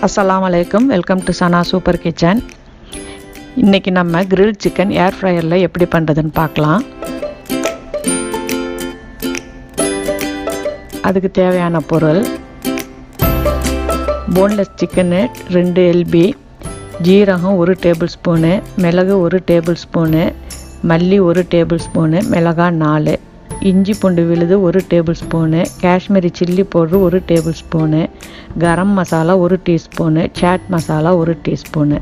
அஸ்ஸலாமு அலைக்கும். Welcome to Sana super kitchen. இன்றைக்கி நம்ம கிரில் சிக்கன் ஏர் ஃப்ரையரில் எப்படி பண்ணுறதுன்னு பார்க்கலாம். அதுக்கு தேவையான பொருள்: போன்லெஸ் சிக்கனு 2 எல்பி, ஜீரகம் 1 டேபிள் ஸ்பூனு, மிளகு 1 டேபிள் ஸ்பூனு, மல்லி 1 டேபிள் ஸ்பூனு, மிளகாய் 4, இஞ்சி பூண்டு விழுது 1 tablespoon, Kashmiri chilli powder 1 tablespoon, garam masala 1 teaspoon, chaat masala 1 teaspoon,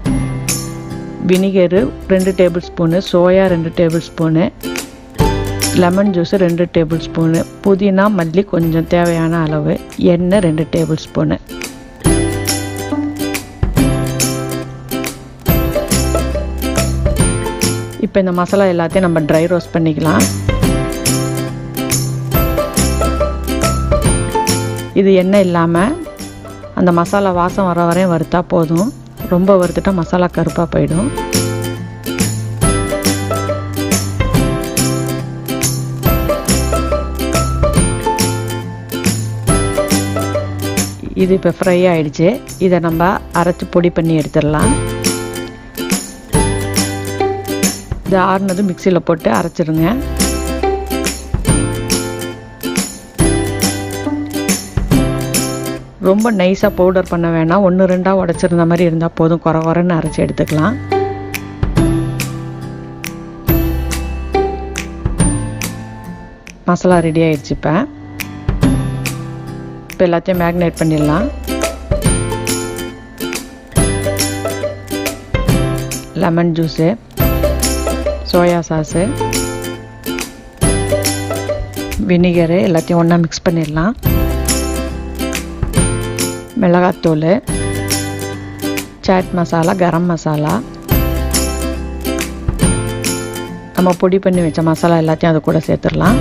vinegar 2 tablespoon, soya 2 tablespoon, lemon juice 2 tablespoon, புதினா மல்லி கொஞ்சம் தேவையான அளவு, எண்ணெய் 2 டேபிள் ஸ்பூனு. இப்போ இந்த மசாலா எல்லாத்தையும் நம்ம ட்ரை ரோஸ்ட் பண்ணிக்கலாம். இது எண்ணெய் இல்லாமல் அந்த மசாலா வாசம் வர வரையும் வறுத்தா போதும். ரொம்ப வறுத்துட்டா மசாலா கருப்பாக போயிடும். இது இப்போ ஃப்ரை ஆகிடுச்சு. இதை நம்ம அரைச்சி பொடி பண்ணி எடுத்துடலாம். இது ஆறுனது மிக்சியில் போட்டு அரைச்சிருங்க. ரொம்ப நைஸாக பவுடர் பண்ண வேணாம். 1-2 உடச்சிருந்த மாதிரி இருந்தால் போதும். குறைன்னு அரைச்சி எடுத்துக்கலாம். மசாலா ரெடி ஆகிடுச்சு. இப்போ எல்லாத்தையும் மேக்னேட் பண்ணிடலாம். Lemon juice, soya sauce, vinegar எல்லாத்தையும் ஒன்றா மிக்ஸ் பண்ணிடலாம். மிளகாத்தூள், சாட் மசாலா, கரம் மசாலா, நம்ம பொடி பண்ணி வச்ச மசாலா எல்லாத்தையும் அது கூட சேர்த்துடலாம்.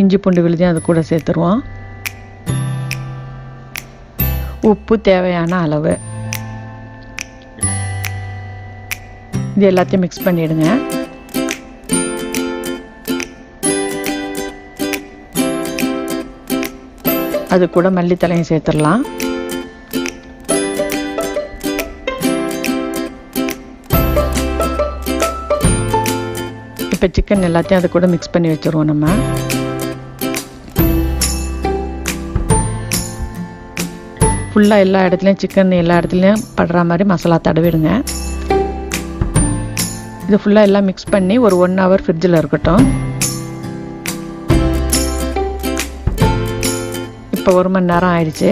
இஞ்சி பூண்டு விழுதையும் அது கூட சேர்த்துருவோம். உப்பு தேவையான அளவு. இது எல்லாத்தையும் மிக்ஸ் பண்ணிவிடுங்க. அது கூட மல்லித்தலையும் சேர்த்துடலாம். இப்போ சிக்கன் எல்லாத்தையும் அது கூட மிக்ஸ் பண்ணி வச்சுருவோம். நம்ம ஃபுல்லாக எல்லா இடத்துலையும் சிக்கன் எல்லா இடத்துலையும் படுற மாதிரி மசாலா தடவிடுங்க. இது ஃபுல்லாக எல்லாம் மிக்ஸ் பண்ணி ஒரு 1 ஹவர் ஃப்ரிட்ஜில் இருக்கட்டும். இப்போ 1 மணி நேரம் ஆயிடுச்சு.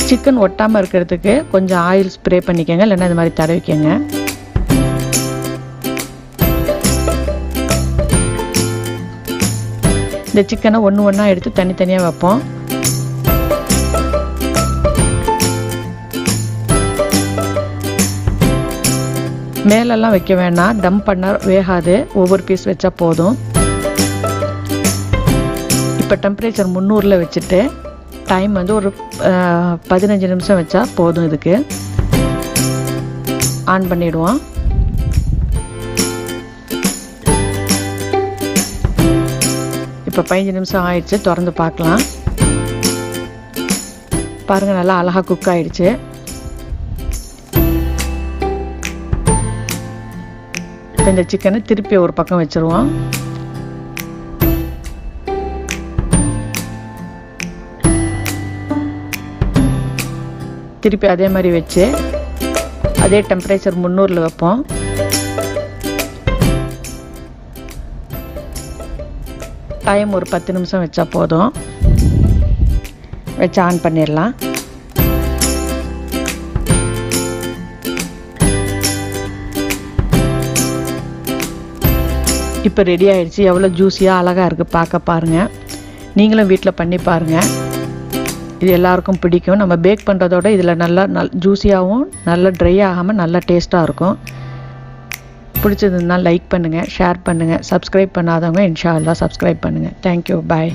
சிக்கன் ஒட்டாமல் இருக்கிறதுக்கு கொஞ்சம் ஆயில் ஸ்ப்ரே பண்ணிக்கோங்க, இல்லைன்னா இது மாதிரி தடவிக்கோங்க. இந்த சிக்கனை ஒன்றா எடுத்து தனித்தனியாக வைப்போம். மேலெல்லாம் வைக்க வேணாம், டம் பண்ண வேகாது. ஒவ்வொரு பீஸ் வச்சா போதும். இப்போ டெம்பரேச்சர் 300 வச்சுட்டு டைம் ஒரு 15 நிமிஷம் வச்சா போதும். இதுக்கு ஆன் பண்ணிவிடுவோம். இப்போ 15 நிமிஷம் ஆயிடுச்சு. திறந்து பார்க்கலாம். பாருங்கள், நல்லா அழகாக குக் ஆகிடுச்சு. இப்போ இந்த சிக்கனை திருப்பி ஒரு பக்கம் வச்சுருவோம். திருப்பி அதே மாதிரி வச்சு அதே டெம்பரேச்சர் 300 வைப்போம். டைம் ஒரு 10 நிமிஷம் வச்சா போதும். வச்சு ஆன் பண்ணிடலாம். இப்போ ரெடி ஆகிடுச்சு. எவ்வளோ ஜூஸியாக அழகாக இருக்குது பார்க்க. பாருங்கள், நீங்களும் வீட்டில் பண்ணி பாருங்கள். இது எல்லாருக்கும் பிடிக்கும். நம்ம பேக் பண்ணுறதோட இதில் நல்லா ஜூஸியாகவும் நல்லா ட்ரை ஆகாமல் நல்லா டேஸ்ட்டாக இருக்கும். பிடிச்சதுன்னா லைக் பண்ணுங்கள், ஷேர் பண்ணுங்கள். சப்ஸ்கிரைப் பண்ணாதவங்க இன்ஷா அல்லாஹ் சப்ஸ்கிரைப் பண்ணுங்கள். தேங்க்யூ, பாய்.